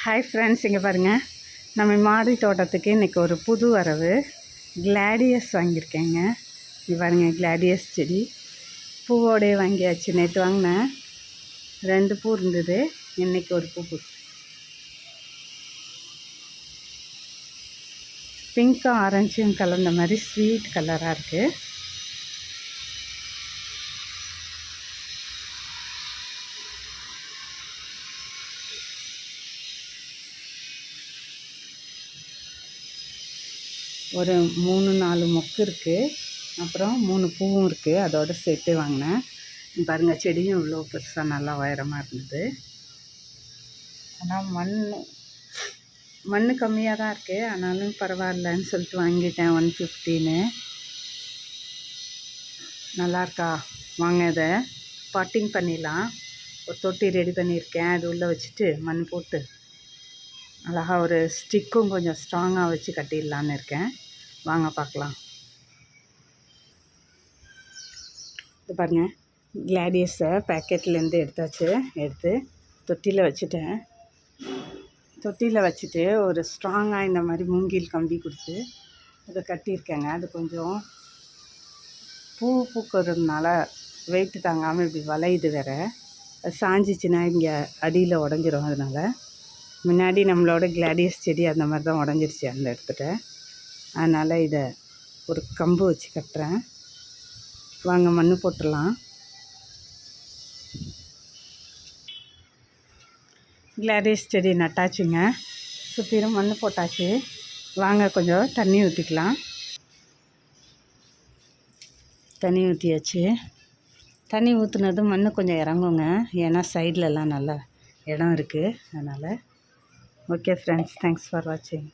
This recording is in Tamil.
ஹாய் ஃப்ரெண்ட்ஸ், இங்கே பாருங்கள், நம்ம மாடி தோட்டத்துக்கு இன்றைக்கி ஒரு புது வரவு கிளாடியஸ் வாங்கியிருக்கேங்க. இங்கே பாருங்கள், கிளாடியஸ் செடி பூவோடையே வாங்கியாச்சு. நேற்று வாங்கினேன், 2 பூ இருந்தது, இன்றைக்கி ஒரு பூ. பிங்க்கும் ஆரஞ்சும் கலந்த மாதிரி ஸ்வீட் கலராக இருக்குது. ஒரு 3-4 மொக்கு இருக்குது, அப்புறம் 3 பூவும் இருக்குது. அதோடு சேர்த்து வாங்கினேன். பாருங்கள், செடியும் இவ்வளோ பெருசாக நல்லா உயரமாக இருந்தது. ஆனால் மண் கம்மியாக தான் இருக்குது, ஆனாலும் பரவாயில்லன்னு சொல்லிட்டு வாங்கிட்டேன். 150ன்னு. நல்லாயிருக்கா? வாங்க, இதை பாட்டிங் பண்ணிடலாம். ஒரு தொட்டி ரெடி பண்ணியிருக்கேன், அது உள்ளே வச்சுட்டு மண் போட்டு அழகாக ஒரு ஸ்டிக்கும் கொஞ்சம் ஸ்ட்ராங்காக வச்சு கட்டிடலான்னு இருக்கேன். வாங்க பார்க்கலாம். இது பாருங்கள், கிளாடியஸை பேக்கெட்லேருந்து எடுத்து தொட்டியில் வச்சுட்டேன். தொட்டியில் வச்சுட்டு ஒரு ஸ்ட்ராங்காக இந்த மாதிரி மூங்கில் கம்பி கொடுத்து அதை கட்டியிருக்கேங்க. அது கொஞ்சம் பூக்கிறதுனால வெயிட்டு தாங்காமல் இப்படி வளையுது வேறு. சாஞ்சிச்சின்னா இங்கே அடியில் உடஞ்சிரும். அதனால் முன்னாடி நம்மளோட கிளாடியஸ் செடி அந்த மாதிரி தான் உடஞ்சிருச்சு அந்த இடத்துல. அதனால் இதை ஒரு கம்பு வச்சு கட்டுறேன். வாங்க, மண் போட்டுடலாம். கிளாடியஸ் செடி நட்டாச்சுங்க, சுற்றிலும் மண் போட்டாச்சு. வாங்க, கொஞ்சம் தண்ணி ஊற்றிக்கலாம். தண்ணி ஊற்றியாச்சு. தண்ணி ஊற்றுனதும் மண் கொஞ்சம் இறங்குங்க, ஏன்னா சைட்லலாம் நல்லா இடம் இருக்குது. அதனால் ஓகே ஃப்ரெண்ட்ஸ், தேங்க்ஸ் ஃபார் வாட்சிங்.